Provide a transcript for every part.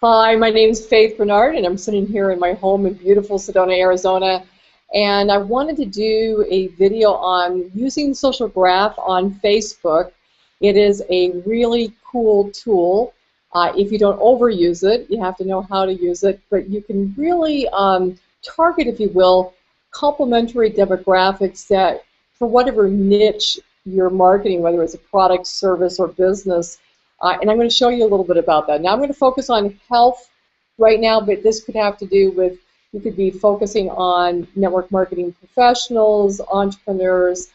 Hi, my name is Faith Bernard, and I'm sitting here in my home in beautiful Sedona, Arizona. And I wanted to do a video on using the social graph on Facebook. It is a really cool tool. If you don't overuse it, you have to know how to use it, but you can really target, if you will, complementary demographics that, for whatever niche you're marketing, whether it's a product, service, or business. And I'm going to show you a little bit about that. Now I'm going to focus on health right now, but this could have to do with, you could be focusing on network marketing professionals, entrepreneurs.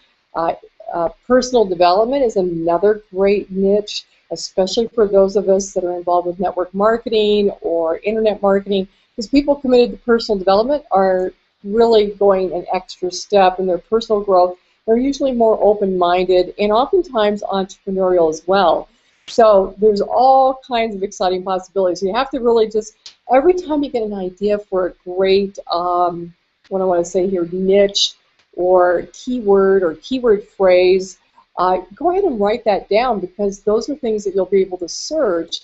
Personal development is another great niche, especially for those of us that are involved with network marketing or internet marketing, because people committed to personal development are really going an extra step in their personal growth. They're usually more open-minded and oftentimes entrepreneurial as well. So there's all kinds of exciting possibilities. You have to really just, every time you get an idea for a great, what I want to say here, niche or keyword phrase, go ahead and write that down, because those are things that you'll be able to search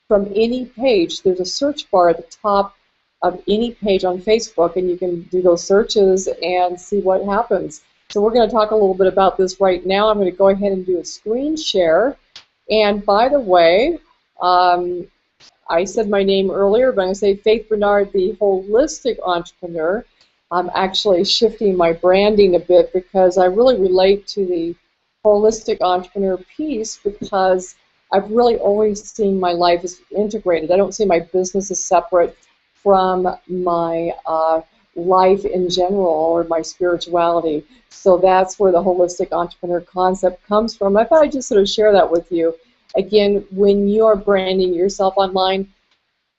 from any page. There's a search bar at the top of any page on Facebook, and you can do those searches and see what happens. So we're going to talk a little bit about this right now. I'm going to go ahead and do a screen share. And by the way, I said my name earlier, but I'm going to say Faith Bernard, the holistic entrepreneur. I'm actually shifting my branding a bit because I really relate to the holistic entrepreneur piece, because I've really always seen my life as integrated. I don't see my business as separate from my life in general or my spirituality. So that's where the holistic entrepreneur concept comes from. I thought I'd just sort of share that with you. Again, when you're branding yourself online,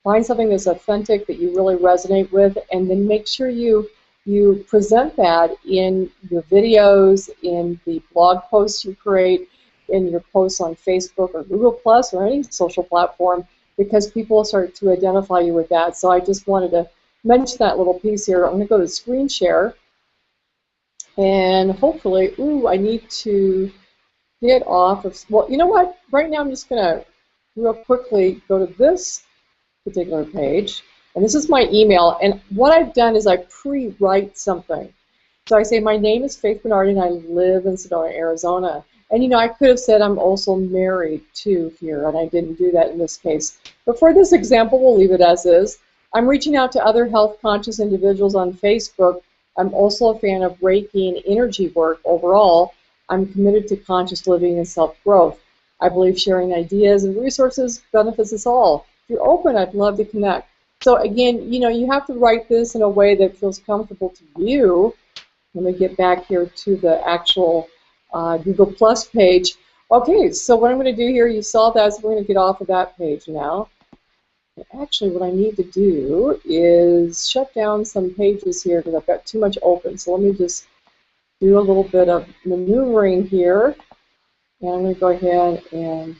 find something that's authentic, that you really resonate with, and then make sure you present that in your videos, in the blog posts you create, in your posts on Facebook or Google Plus or any social platform, because people start to identify you with that. So I just wanted to mention that little piece here. I'm going to go to screen share, and hopefully, I need to get off of, well, you know what? Right now I'm just going to real quickly go to this particular page, and this is my email, and what I've done is I pre-write something. So I say my name is Faith Bernard and I live in Sedona, Arizona. And you know, I could have said I'm also married too here, and I didn't do that in this case. But for this example, we'll leave it as is. I'm reaching out to other health-conscious individuals on Facebook. I'm also a fan of Reiki and energy work overall. I'm committed to conscious living and self-growth. I believe sharing ideas and resources benefits us all. If you're open, I'd love to connect. So again, you know, you have to write this in a way that feels comfortable to you. Let me get back here to the actual Google Plus page. Okay, so what I'm going to do here, you saw that, so we're going to get off of that page now. Actually, what I need to do is shut down some pages here because I've got too much open. So let me just do a little bit of maneuvering here. And I'm going to go ahead and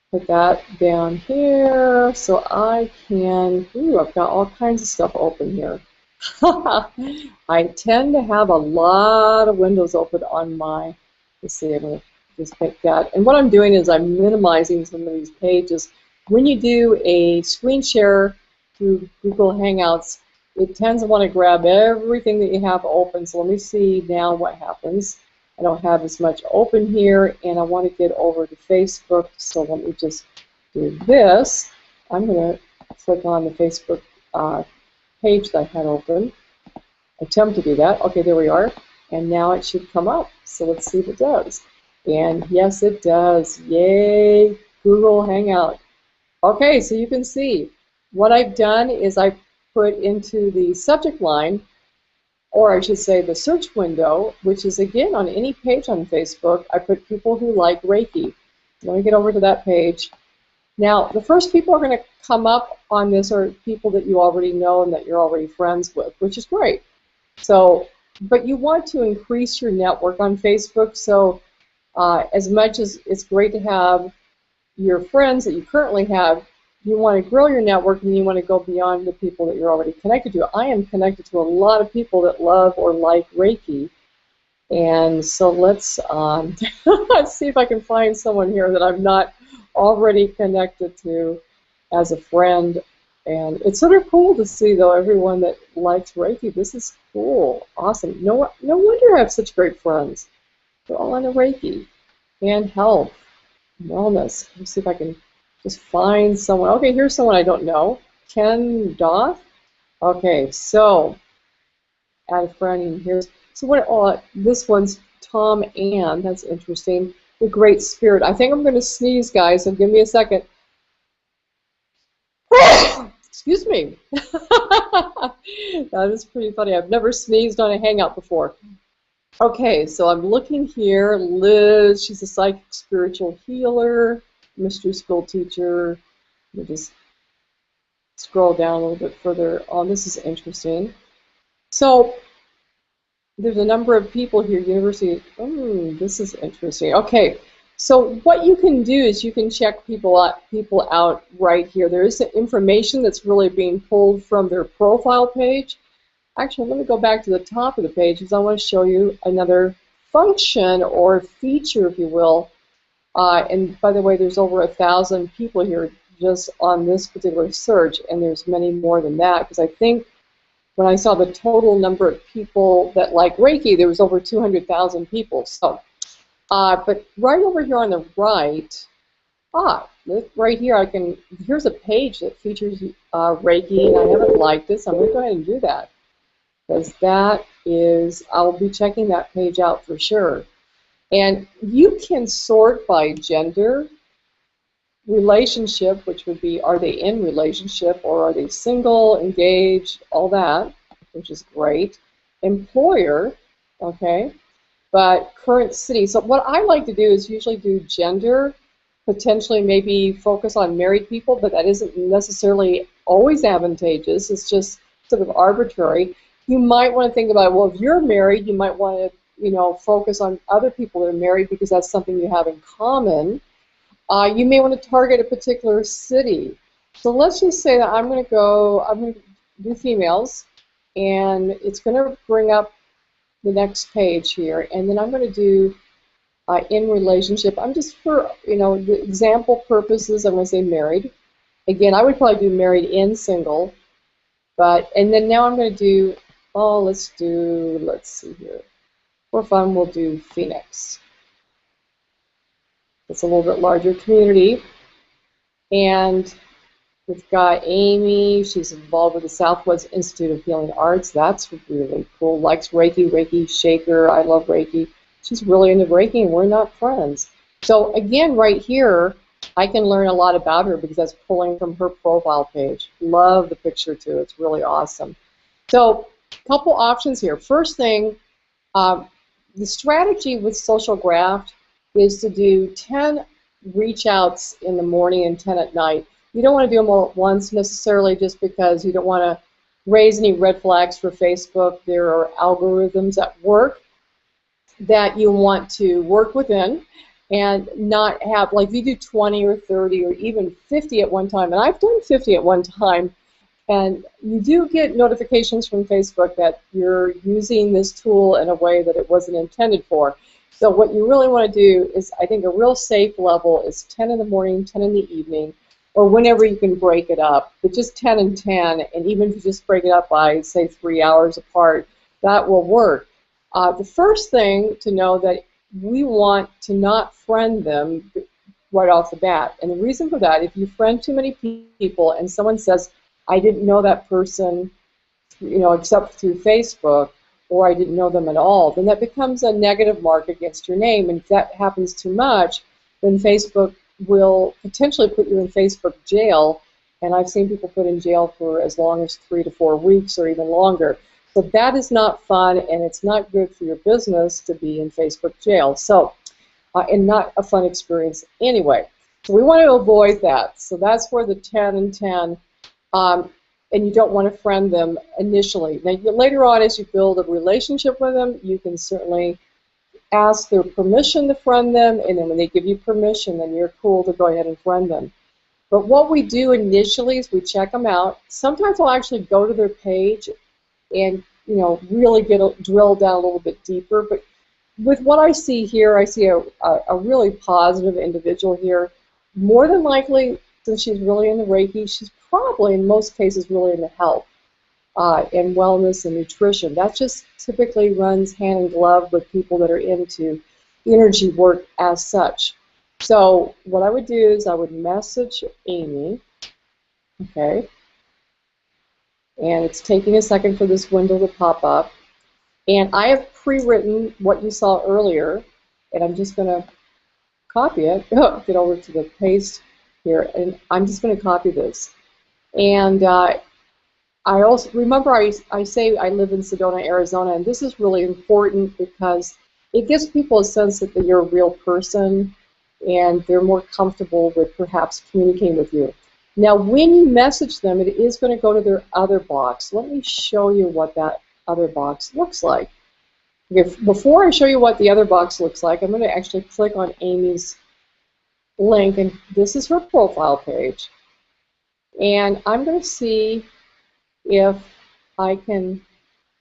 put that down here so I can, I've got all kinds of stuff open here. I tend to have a lot of windows open on my, let's see, I'm going to just pick that. And what I'm doing is I'm minimizing some of these pages. When you do a screen share through Google Hangouts, it tends to want to grab everything that you have open. So let me see now what happens. I don't have as much open here, and I want to get over to Facebook. So let me just do this. I'm going to click on the Facebook page that I had open. Attempt to do that. Okay, there we are. And now it should come up. So let's see if it does. And yes, it does. Yay, Google Hangout. Okay, so you can see what I've done is I put into the subject line, or I should say the search window, which is again on any page on Facebook, I put people who like Reiki. Let me get over to that page. Now, the first people are going to come up on this are people that you already know and that you're already friends with, which is great. So, but you want to increase your network on Facebook, so as much as it's great to have your friends that you currently have, you want to grow your network and you want to go beyond the people that you're already connected to. I am connected to a lot of people that love or like Reiki, and so let's let's see if I can find someone here that I'm not already connected to. as a friend. And it's sort of cool to see, though, everyone that likes Reiki. This is cool. Awesome. No wonder I have such great friends. They're all into Reiki and health, wellness. Let me see if I can just find someone. Okay, here's someone I don't know. Ken Doth. Okay, so add a friend, and here's so what. Oh, this one's Tom Ann. That's interesting. The Great Spirit. I think I'm going to sneeze, guys. So give me a second. Excuse me. That is pretty funny. I've never sneezed on a Hangout before. Okay, so I'm looking here. Liz, she's a psychic spiritual healer, mystery school teacher. Let me just scroll down a little bit further on. This is interesting. So there's a number of people here. University. This is interesting. Okay, so what you can do is you can check people out right here. There is information that's really being pulled from their profile page. Actually, let me go back to the top of the page because I want to show you another function or feature, if you will. And by the way, there's over 1,000 people here just on this particular search, and there's many more than that because I think when I saw the total number of people that like Reiki, there was over 200,000 people. So, but right over here on the right, right here here's a page that features Reiki, and I haven't liked this. I'm going to go ahead and do that. Because that is, I'll be checking that page out for sure. And you can sort by gender, relationship, which would be, are they in relationship or are they single, engaged, all that, which is great. Employer, okay, but current city. So what I like to do is usually do gender, potentially maybe focus on married people, but that isn't necessarily always advantageous. It's just sort of arbitrary. You might want to think about, well, if you're married, you might want to, focus on other people that are married because that's something you have in common. You may want to target a particular city. So let's just say that I'm going to do females, and it's going to bring up the next page here, and then I'm going to do in relationship. I'm just for, the example purposes, I'm going to say married. Again, I would probably do married and single, and then now I'm going to do, let's see here. For fun, we'll do Phoenix. It's a little bit larger community. And we've got Amy. She's involved with the Southwest Institute of Healing Arts. That's really cool. Likes Reiki, Reiki Shaker. I love Reiki. She's really into Reiki, and we're not friends. So again, right here, I can learn a lot about her because that's pulling from her profile page. Love the picture, too. It's really awesome. So couple options here. First thing, the strategy with Social Graph is to do 10 reach outs in the morning and 10 at night. You don't want to do them all at once necessarily just because you don't want to raise any red flags for Facebook. There are algorithms at work that you want to work within and not have, like, if you do 20 or 30 or even 50 at one time, and I've done 50 at one time, and you do get notifications from Facebook that you're using this tool in a way that it wasn't intended for. So what you really want to do is, I think a real safe level is 10 in the morning, 10 in the evening, or whenever you can break it up. But just 10 and 10, and even if you just break it up by, say, 3 hours apart, that will work. The first thing to know that we want to not friend them right off the bat. And the reason for that, if you friend too many people and someone says, I didn't know that person, except through Facebook, or I didn't know them at all, then that becomes a negative mark against your name. And if that happens too much, then Facebook will potentially put you in Facebook jail. And I've seen people put in jail for as long as 3 to 4 weeks or even longer. So that is not fun, and it's not good for your business to be in Facebook jail. So, and not a fun experience anyway. So we want to avoid that. So that's where the 10 and 10. And you don't want to friend them initially. Now, later on, as you build a relationship with them, you can certainly ask their permission to friend them, and then when they give you permission, then you're cool to go ahead and friend them. But what we do initially is we check them out. Sometimes I'll actually go to their page and really drill down a little bit deeper. But with what I see here, I see a really positive individual here. More than likely, since she's really into Reiki, she's probably in most cases really into health and wellness and nutrition. That just typically runs hand in glove with people that are into energy work as such. So what I would do is I would message Amy, okay, and it's taking a second for this window to pop up. And I have pre-written what you saw earlier, and I'm just going to copy it. Get over to the paste here, and I'm just going to copy this. And I also remember I say I live in Sedona, Arizona, and this is really important because it gives people a sense that you're a real person, and they're more comfortable with perhaps communicating with you. Now, when you message them, it is going to go to their other box. Let me show you what that other box looks like. Okay, before I show you what the other box looks like, I'm going to actually click on Amy's link, and this is her profile page. And I'm going to see if I can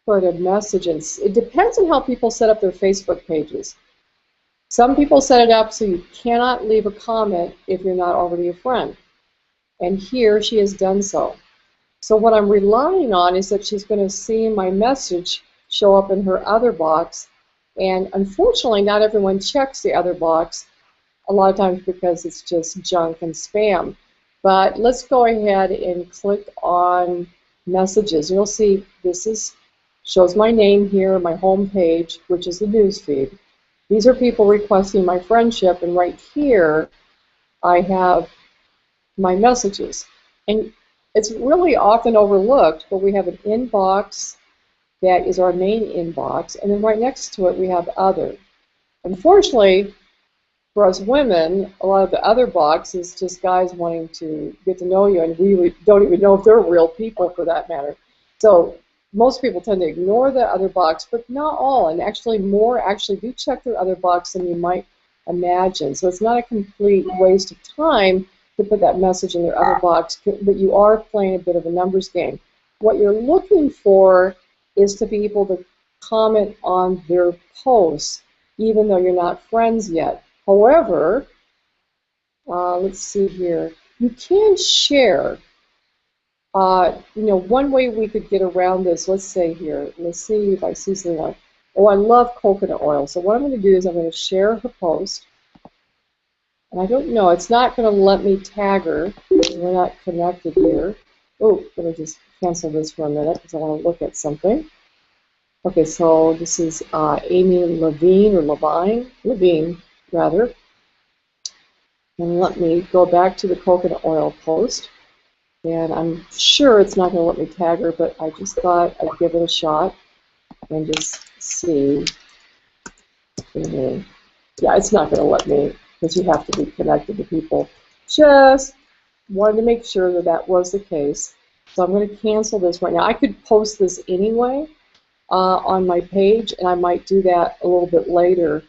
put a message in. It depends on how people set up their Facebook pages. Some people set it up so you cannot leave a comment if you're not already a friend. And here she has done so. So what I'm relying on is that she's going to see my message show up in her other box. And unfortunately, not everyone checks the other box, a lot of times because it's just junk and spam. But let's go ahead and click on messages. You'll see this shows my name here, my home page, which is the news feed. These are people requesting my friendship, and right here I have my messages. And it's really often overlooked, but we have an inbox that is our main inbox, and then right next to it we have other. Unfortunately, for us women, a lot of the other box is just guys wanting to get to know you, and we don't even know if they're real people for that matter. So most people tend to ignore the other box, but not all, and actually more actually do check their other box than you might imagine. So it's not a complete waste of time to put that message in their other box, but you are playing a bit of a numbers game. What you're looking for is to be able to comment on their posts, even though you're not friends yet. However, let's see here, you can share. One way we could get around this, let's say here, let's see if I see something like, oh, I love coconut oil. So what I'm going to do is I'm going to share her post. And I don't know, it's not going to let me tag her. We're not connected here. Oh, let me just cancel this for a minute because I want to look at something. Okay, so this is Amy Levine, or Levine, rather. And let me go back to the coconut oil post. And I'm sure it's not going to let me tag her, but I just thought I'd give it a shot and just see. Yeah, it's not going to let me, because you have to be connected to people. Just wanted to make sure that that was the case. So I'm going to cancel this right now. I could post this anyway on my page, and I might do that a little bit later.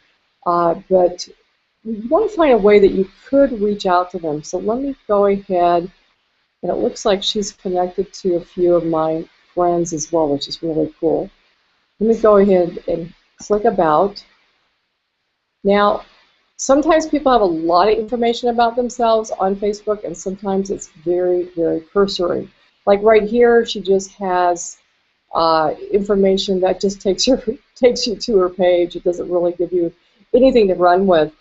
But you want to find a way that you could reach out to them. So let me go ahead, and it looks like she's connected to a few of my friends as well, which is really cool. Let me go ahead and click About. Now, sometimes people have a lot of information about themselves on Facebook, and sometimes it's very, very cursory. Like right here, she just has information that just takes you to her page. It doesn't really give you anything to run with.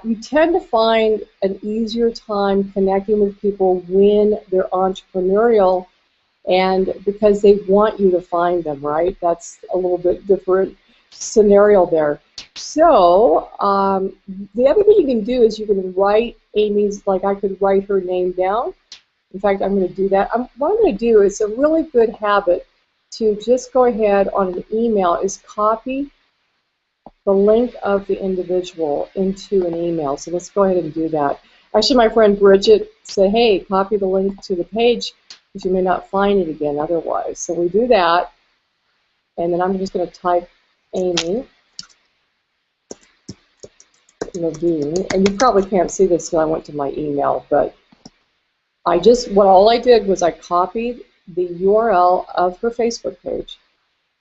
You tend to find an easier time connecting with people when they're entrepreneurial, and because they want you to find them, right? That's a little bit different scenario there. So the other thing you can do is you can write Amy's, like I could write her name down. In fact, I'm going to do that. What I'm going to do is a really good habit to just go ahead on an email is copy the link of the individual into an email. So let's go ahead and do that. Actually, my friend Bridget said, hey, copy the link to the page because you may not find it again otherwise. So we do that, and then I'm just going to type Amy Levine, and you probably can't see this because I went to my email, but all I did was I copied the URL of her Facebook page,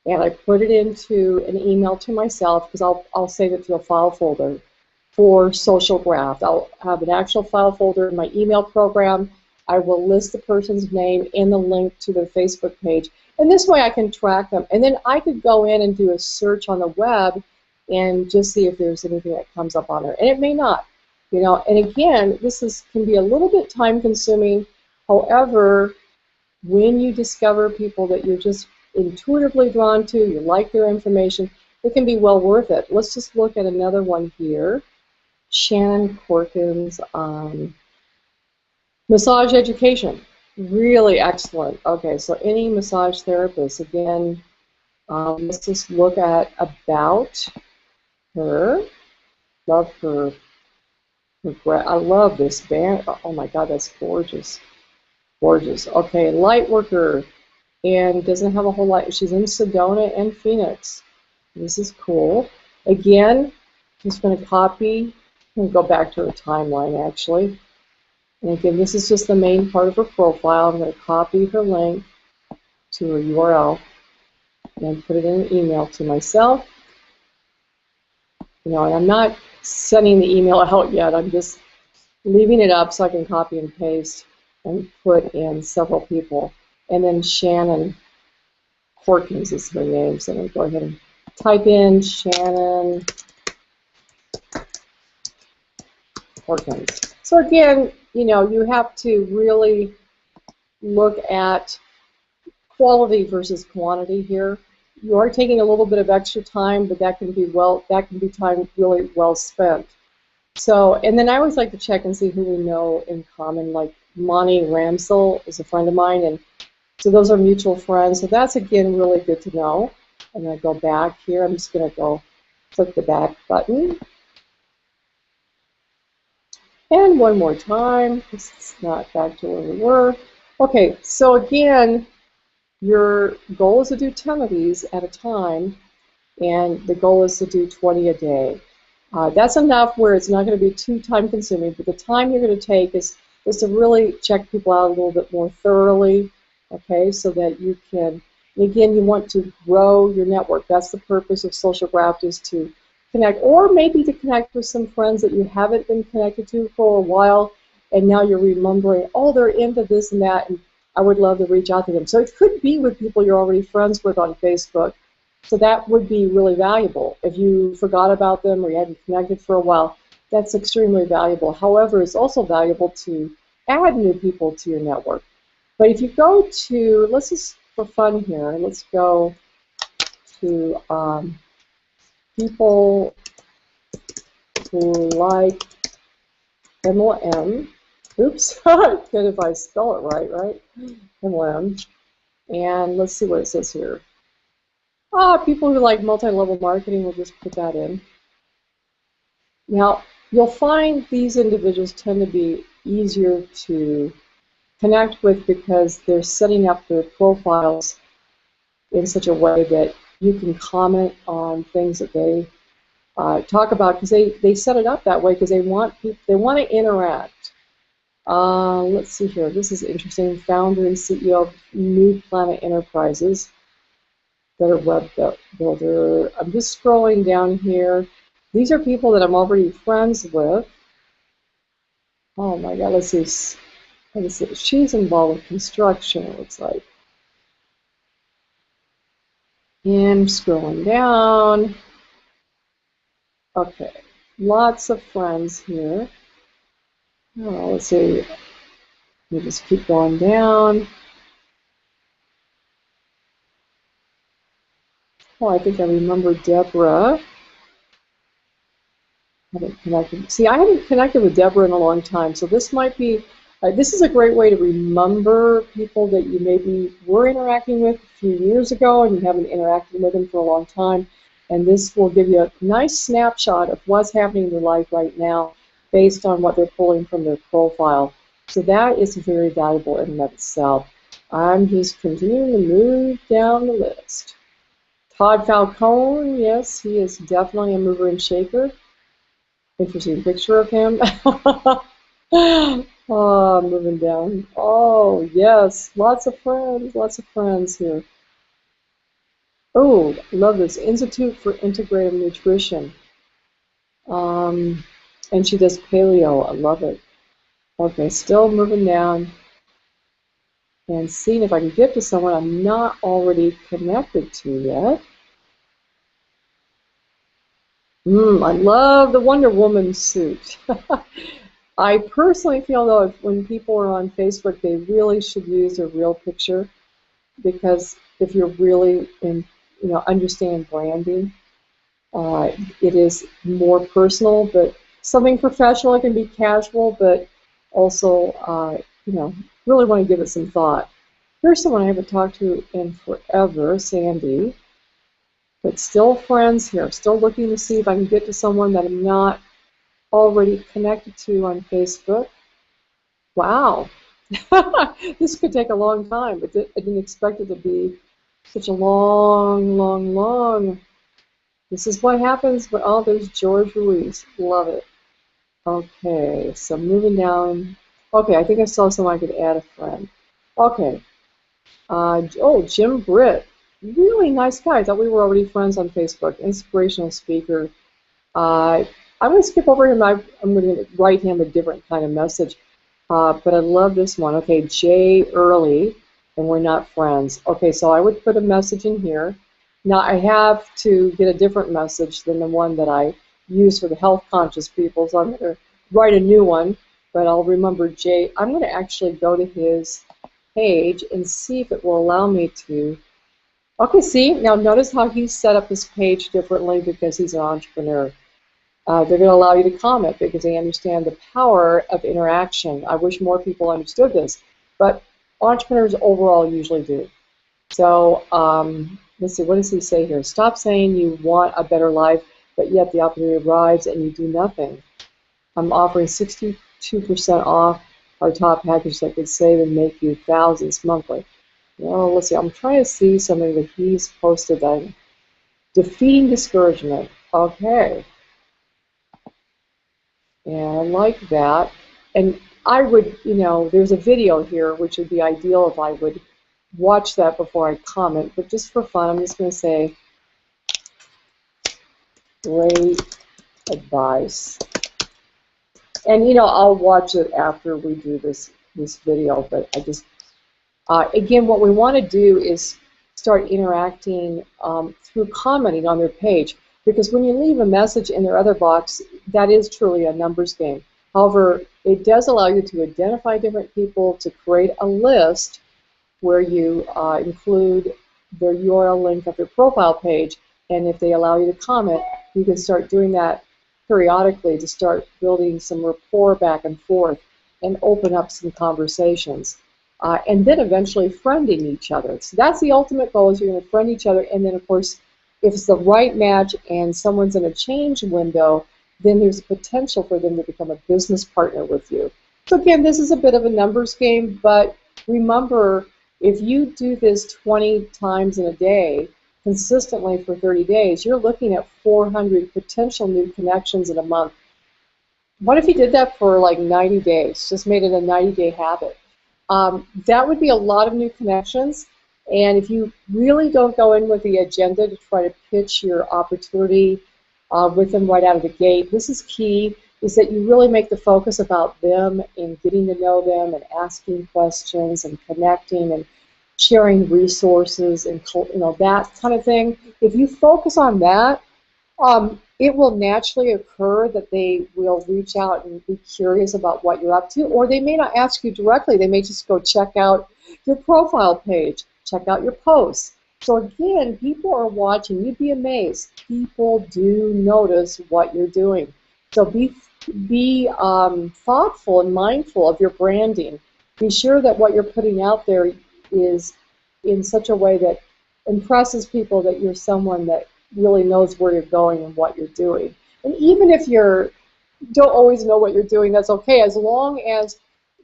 and I put it into an email to myself because I'll save it to a file folder. for Social Graph. I'll have an actual file folder in my email program. I will list the person's name and the link to their Facebook page. And this way I can track them. And then I could go in and do a search on the web and just see if there's anything that comes up on there. And it may not. You know, and again, can be a little bit time consuming. However, when you discover people that you're just intuitively drawn to, you like their information, it can be well worth it. Let's just look at another one here. Shannon Corkins, massage education, really excellent. Okay, so any massage therapist, again, let's just look at about her. Love her. I love this band. Oh my God, that's gorgeous. Gorgeous. Okay, light worker, and doesn't have a whole lot. She's in Sedona and Phoenix. This is cool. Again, just going to copy and go back to her timeline actually. And again, this is just the main part of her profile. I'm going to copy her link to her URL and put it in an email to myself. You know, and I'm not sending the email out yet. I'm just leaving it up so I can copy and paste and put in several people. And then Shannon Corkins is her name, so I'm going to go ahead and type in Shannon Corkins. So again, you know, you have to really look at quality versus quantity here. You are taking a little bit of extra time, but that can be time really well spent. So, and then I always like to check and see who we know in common. Like Monty Ramsell is a friend of mine, and so those are mutual friends. So that's again really good to know. I'm going to go back here. I'm just going to go click the back button. And one more time. It's not back to where we were. Okay, so again, your goal is to do 10 of these at a time, and the goal is to do 20 a day. That's enough where it's not going to be too time consuming, but the time you're going to take is to really check people out a little bit more thoroughly, okay, so that you can, and again, you want to grow your network. That's the purpose of Social Graph, is to connect, or maybe to connect with some friends that you haven't been connected to for a while, and now you're remembering, oh, they're into this and that, and I would love to reach out to them. So it could be with people you're already friends with on Facebook. So that would be really valuable. If you forgot about them or you hadn't connected for a while, that's extremely valuable. However, it's also valuable to add new people to your network. But if you go to, let's just, for fun here, let's go to people who like MLM. Oops, good if I spell it right? MLM. And let's see what it says here. People who like multi-level marketing, we'll just put that in. Now, you'll find these individuals tend to be easier to connect with because they're setting up their profiles in such a way that you can comment on things that they talk about, because they set it up that way because they want to interact. Let's see here. This is interesting. Founder and CEO of New Planet Enterprises. Better Web Builder. I'm just scrolling down here. These are people that I'm already friends with. Oh my God, let's see. She's involved with construction, it looks like. And scrolling down. Okay, lots of friends here. Oh, let's see. Let me just keep going down. Oh, I think I remember Deborah. Haven't connected. See, I haven't connected with Deborah in a long time, so this might be. This is a great way to remember people that you maybe were interacting with a few years ago and you haven't interacted with them for a long time. And this will give you a nice snapshot of what's happening in their life right now based on what they're pulling from their profile. So that is very valuable in and of itself. I'm just continuing to move down the list. Todd Falcone, yes, he is definitely a mover and shaker. Interesting picture of him. Oh, moving down. Oh, yes, lots of friends here. Oh, love this. Institute for Integrative Nutrition. And she does paleo. I love it. Okay, still moving down and seeing if I can get to someone I'm not already connected to yet. I love the Wonder Woman suit. I personally feel, though, when people are on Facebook, they really should use a real picture, because if you're really understand branding, it is more personal. But something professional, it can be casual, but also, really want to give it some thought. Here's someone I haven't talked to in forever, Sandy, but still friends here. Still looking to see if I can get to someone that I'm not already connected to on Facebook. Wow. This could take a long time, but I didn't expect it to be such a long. This is what happens, but oh, there's George Ruiz. Love it. Okay, so moving down. Okay, I think I saw someone I could add a friend. Okay. Oh, Jim Britt. Really nice guy. I thought we were already friends on Facebook. Inspirational speaker. I'm going to skip over him. I'm going to write him a different kind of message. But I love this one. Okay, Jay Early, and we're not friends. Okay, so I would put a message in here. Now, I have to get a different message than the one that I use for the health-conscious people, so I'm going to write a new one, but I'll remember Jay. I'm going to actually go to his page and see if it will allow me to. Okay, see, now notice how he set up his page differently because he's an entrepreneur. They're going to allow you to comment because they understand the power of interaction. I wish more people understood this, but entrepreneurs overall usually do. So let's see, what does he say here? Stop saying you want a better life, but yet the opportunity arrives and you do nothing. I'm offering 62% off our top package that could save and make you thousands monthly. Well, let's see, I'm trying to see something that he's posted that defeating discouragement. Okay. And I like that. And I would, there's a video here, which would be ideal if I would watch that before I comment. But just for fun, I'm just going to say, great advice. And, I'll watch it after we do this video. But I just, again, what we want to do is start interacting through commenting on their page. Because when you leave a message in their other box, that is truly a numbers game. However, it does allow you to identify different people, to create a list where you include their URL link of their profile page, and if they allow you to comment, you can start doing that periodically to start building some rapport back and forth and open up some conversations. And then eventually friending each other. So that's the ultimate goal, is you're going to friend each other, and then of course, if it's the right match and someone's in a change window, then there's a potential for them to become a business partner with you. So again, this is a bit of a numbers game, but remember, if you do this 20 times in a day, consistently for 30 days, you're looking at 400 potential new connections in a month. What if you did that for like 90 days, just made it a 90-day habit? That would be a lot of new connections. And if you really don't go in with the agenda to try to pitch your opportunity with them right out of the gate, this is key, is that you really make the focus about them and getting to know them and asking questions and connecting and sharing resources and that kind of thing. If you focus on that, it will naturally occur that they will reach out and be curious about what you're up to, or they may not ask you directly. They may just go check out your profile page, check out your posts. So again, people are watching. You'd be amazed. People do notice what you're doing. So be thoughtful and mindful of your branding. Be sure that what you're putting out there is in such a way that impresses people that you're someone that really knows where you're going and what you're doing. And even if you don't always know what you're doing, that's okay, as long as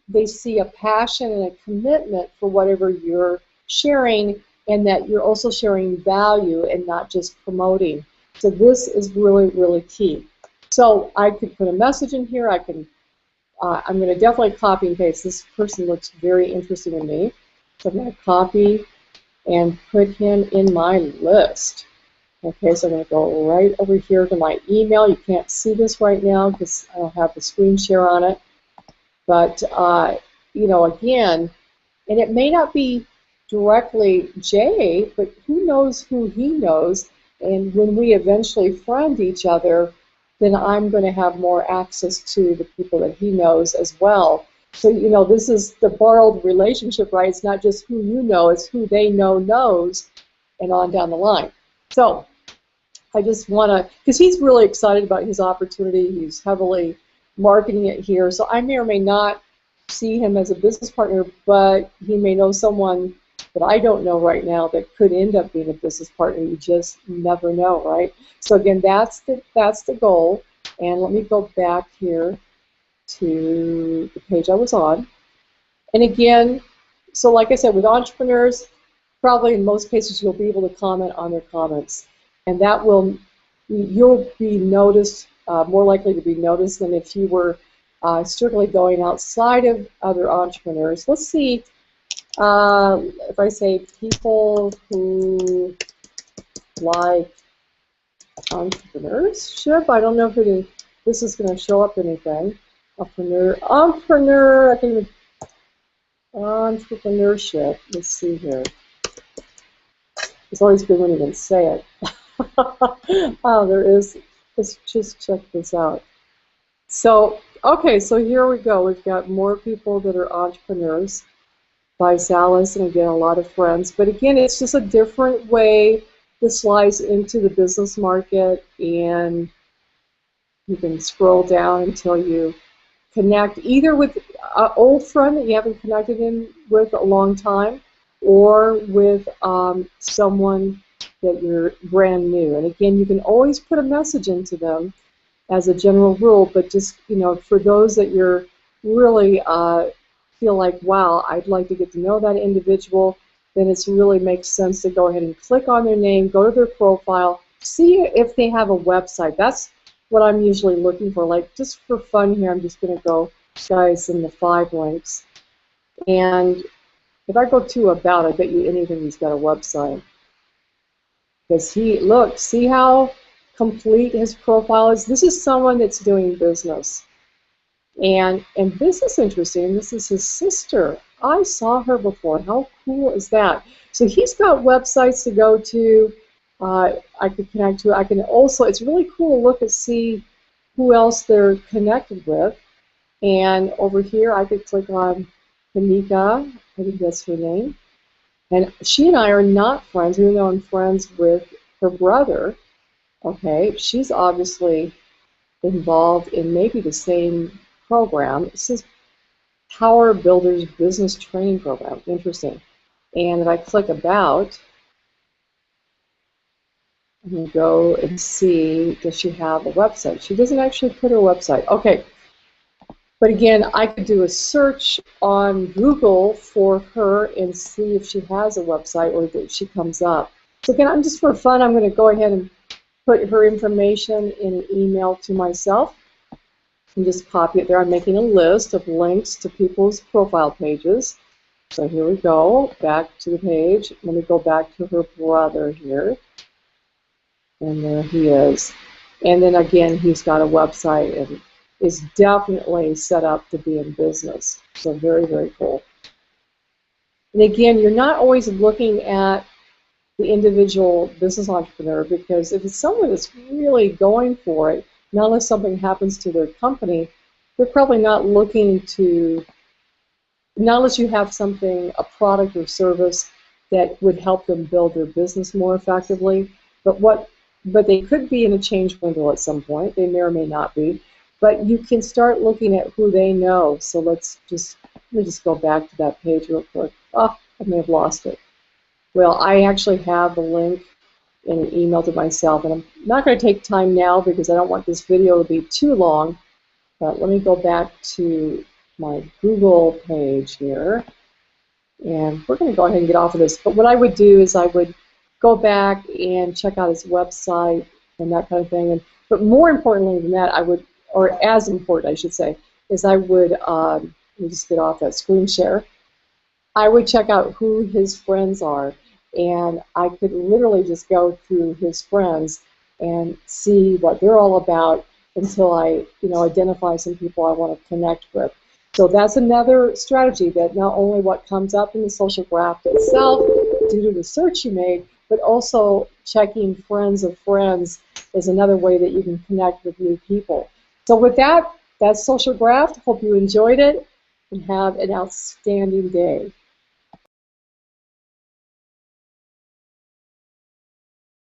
they see a passion and a commitment for whatever you're sharing, and that you're also sharing value and not just promoting. So this is really, really key. So I could put a message in here. I'm going to definitely copy and paste. This person looks very interesting to me. So I'm going to copy and put him in my list. Okay, so I'm going to go right over here to my email. You can't see this right now because I don't have the screen share on it. But, you know, again, and it may not be directly Jay, but who knows who he knows. And when we eventually friend each other, then I'm going to have more access to the people that he knows as well. So, you know, this is the borrowed relationship, right? It's not just who you know, it's who they know knows, and on down the line. So I just want to, because he's really excited about his opportunity. He's heavily marketing it here. So I may or may not see him as a business partner, but he may know someone that I don't know right now that could end up being a business partner. You just never know, right? So again, that's the goal. And let me go back here to the page I was on. And again, so like I said, with entrepreneurs, probably in most cases you'll be able to comment on their comments, and that will, you'll be noticed, more likely to be noticed than if you were strictly going outside of other entrepreneurs. Let's see if I say people who like entrepreneurship. I don't know if this is going to show up anything. Entrepreneur, I think entrepreneurship. Let's see here. It's always good when you can say it. Oh, there is. Let's just check this out. So, okay, so here we go. We've got more people that are entrepreneurs. Vice Alice, and again, a lot of friends. But again, it's just a different way to slice into the business market, and you can scroll down until you connect either with an old friend that you haven't connected in with a long time, or with someone that you're brand new. And again, you can always put a message into them as a general rule, but just, you know, for those that you're really feel like, wow, I'd like to get to know that individual, then it really makes sense to go ahead and click on their name, go to their profile, see if they have a website. That's what I'm usually looking for. Like, just for fun here, I'm just going to go, guys, in the 5 links. And if I go to About, I bet you anything he's got a website. Because look, see how complete his profile is? This is someone that's doing business. And this is interesting. This is his sister. I saw her before. How cool is that? So he's got websites to go to. I could connect to. I can also, it's really cool to look and see who else they're connected with. And over here, I could click on Kanika. I think that's her name. And she and I are not friends, even though I'm friends with her brother. Okay, she's obviously involved in maybe the same program. It says Power Builders Business Training Program. Interesting. And if I click About, I can go and see, does she have a website? She doesn't actually put her website. Okay. But again, I could do a search on Google for her and see if she has a website or if she comes up. So again, I'm just for fun, I'm going to go ahead and put her information in an email to myself and just copy it there. I'm making a list of links to people's profile pages. So here we go, back to the page. Let me go back to her brother here. And there he is. And then again, he's got a website and is definitely set up to be in business. So very, very cool. And again, you're not always looking at the individual business entrepreneur, because if it's someone that's really going for it, not unless something happens to their company, they're probably not looking to, not unless you have something, a product or service that would help them build their business more effectively. But they could be in a change window at some point. They may or may not be. But you can start looking at who they know. So let me just go back to that page real quick. Oh, I may have lost it. Well, I actually have the link in an email to myself, and I'm not going to take time now because I don't want this video to be too long. But let me go back to my Google page here, and we're going to go ahead and get off of this. But what I would do is I would go back and check out his website and that kind of thing. But more importantly than that, I would, or as important, I should say, is I would, let me just get off that screen share. I would check out who his friends are. and I could literally just go through his friends and see what they're all about until I, identify some people I want to connect with. So that's another strategy, that not only what comes up in the social graph itself due to the search you made, but also checking friends of friends is another way that you can connect with new people. So with that, that's Social Graph. Hope you enjoyed it and have an outstanding day.